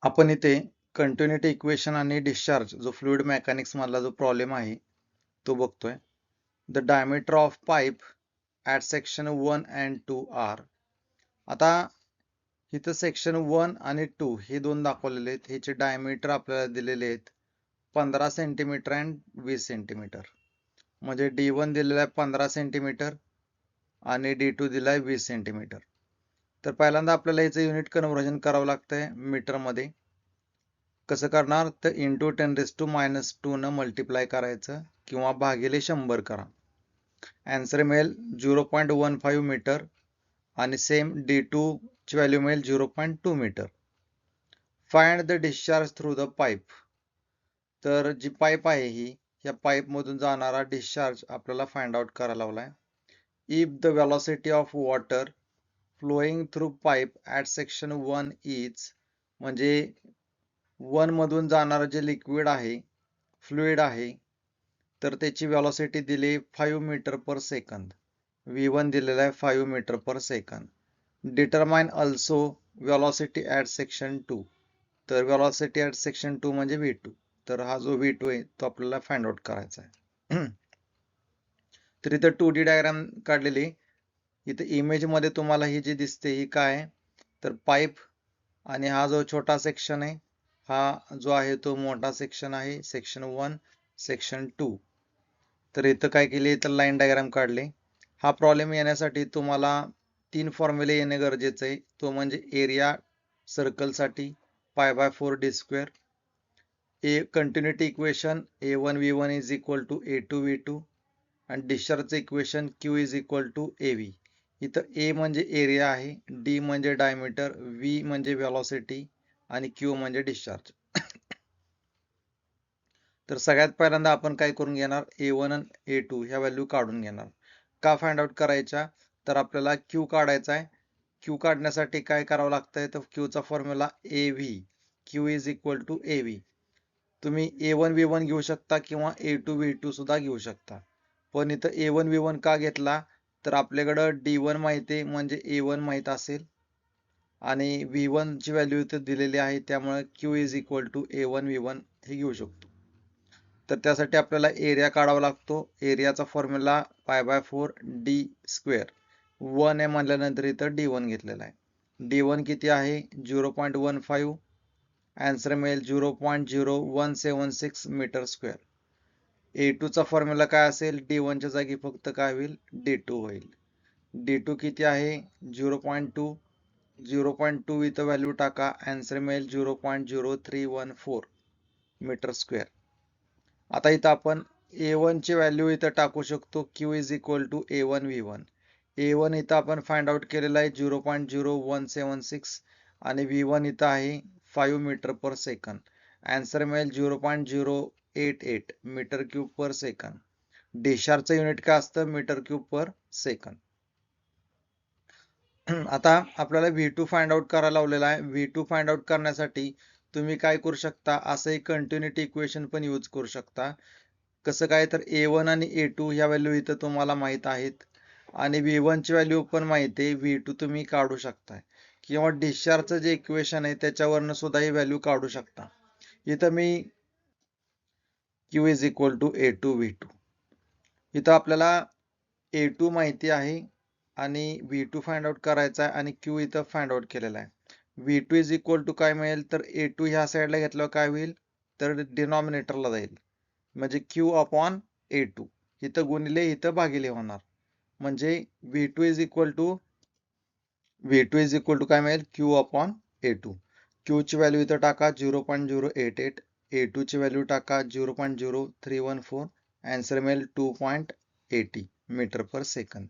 आपण इथे continuity equation आणि डिस्चार्ज जो फ्लुइड मेकॅनिक्स मधला जो प्रॉब्लेम आहे तो बघतोय. The diameter of pipe at section 1 and 2 are. आता इथं सेक्शन 1 आणि 2 हे दोन दाखवलेले आहेत. ह्याचे डायमीटर आपल्याला दिलेले आहेत 15 सेंटीमीटर अँड 20 सेंटीमीटर. म्हणजे D1 दिलेला आहे 15 सेंटीमीटर आणि D2 दिला आहे 20 सेंटीमीटर. तर पहिल्यांदा आपल्याला याचं युनिट कन्व्हर्जन करावं लागतंय मीटरमध्ये. कसं करणार तर इंटू 10⁻² न मल्टिप्लाय करायचं किंवा भागिले 100 करा. आन्सर मिळेल 0.15 मीटर आणि सेम D2 ची व्हॅल्यू मिळेल 0.2 metre. Find the discharge through the pipe. तर जी पाईप आहे ही या पाईप मधून जाणारा डिस्चार्ज आपल्याला फाइंड आउट करायला लावलाय. If the velocity of water flowing through pipe at section 1 is, म्हणजे 1 मधून जाणारं जे लिक्विड आहे फ्लुइड आहे तर त्याची वेलॉसिटी दिली 5 मीटर पर सेकंद. V1 दिलेला आहे 5 metre per second. Determine also velocity at section 2. तर वेलॉसिटी ॲट सेक्शन 2 म्हणजे V2. तर हा जो V2 आहे तो आपल्याला फाइंड आउट करायचा आहे. तर इथं 2D डायग्राम काढलेली. इथं इमेज मध्ये तुम्हाला ही जी दिसते ही काय आहे तर पाईप, आणि हा जो छोटा सेक्शन आहे हा जो आहे तो मोठा सेक्शन आहे, सेक्शन 1 सेक्शन 2. तर इथं काय केले तर लाईन डायग्राम काढले. हा प्रॉब्लेम येण्यासाठी तुम्हाला 3 फॉर्म्युले येणे गरजेचं आहे. तो म्हणजे एरिया सर्कलसाठी π/4d², continuity equation A1V1 is equal to A2V2 आणि डिस्चार्जचं equation Q is equal to AV. इथं A म्हणजे एरिया आहे, D म्हणजे डायमीटर, V म्हणजे वेलॉसिटी आणि Q म्हणजे डिस्चार्ज. तर सगळ्यात पहिल्यांदा आपण काय करून घेणार A1 आणि A2 ह्या व्हॅल्यू काढून घेणार. का फाइंड आउट करायच्या तर आपल्याला Q काढायचा आहे. Q काढण्यासाठी काय करावं लागतंय तर Q चा formula AV, Q is equal to AV. तुम्ही A1V1 घेऊ शकता किंवा A2V2 सुद्धा घेऊ शकता. पण इथं A1V1 का घेतला तर आपल्याकडं D1 माहिती आहे म्हणजे A1 माहित असेल आणि V1 ची व्हॅल्यू इथं दिलेली आहे, त्यामुळे Q is equal to A1V1 हे घेऊ शकतो. तर त्यासाठी आपल्याला एरिया काढावा लागतो. एरियाचा फॉर्म्युला π/4d². 1 आहे म्हणल्यानंतर इथं D1 घेतलेला आहे. D1 किती आहे 0.15. आन्सर मिळेल 0.0176 मीटर स्क्वेअर. A2 चा फॉर्म्युला काय असेल D1 च्या जागी फक्त काय होईल D2 होईल. D2 किती आहे 0.2. 0.2 इथं व्हॅल्यू टाका, आन्सर मिळेल 0.0314 मीटर स्क्वेअर. आता इथं आपण A1 ची व्हॅल्यू इथं टाकू शकतो. Q is equal to A1V1. A1 इथं आपण फाइंड आउट केलेला आहे 0.0176 आणि V1 इथं आहे 5 मीटर पर सेकंद. आन्सर मिळेल 0.088 मीटर क्यूब पर सेकंद. डिस्चार्जचं युनिट काय असतं मीटर क्यूब पर सेकंद. आता आपल्याला V2 फाइंड आउट करायला लावलेला आहे. V2 फाइंड आउट करण्यासाठी तुम्ही काय करू शकता, असं एक कंटिन्युटी इक्वेशन पण यूज करू शकता. कसं काय तर A1 आणि A2 ह्या व्हॅल्यू इथं तुम्हाला माहित आहेत आणि V1 ची व्हॅल्यू पण माहिती आहे. V2 तुम्ही काढू शकता किंवा डिस्चार्जचं जे इक्वेशन आहे त्याच्यावरनं सुद्धा ही व्हॅल्यू काढू शकता. इथं मी Q is equal to A2V2. इथं आपल्याला A2 माहिती आहे आणि V2 फाइंड आउट करायचा आहे आणि Q इथं फाइंड आउट केलेला आहे. V2 इज इक्वल टू काय मिळेल तर A2 ह्या साईडला घेतल्यावर काय होईल तर डिनॉमिनेटरला जाईल, म्हणजे Q अपॉन A2. इथं गुणिले इथं भागिले होणार, म्हणजे V2 इज इक्वल टू काय मिळेल Q अपॉन A2. Q ची व्हॅल्यू इथं टाका 0.088. A2 ची व्हॅल्यू टाका 0.0314. आन्सर मिळेल 2.80 मीटर पर सेकंद.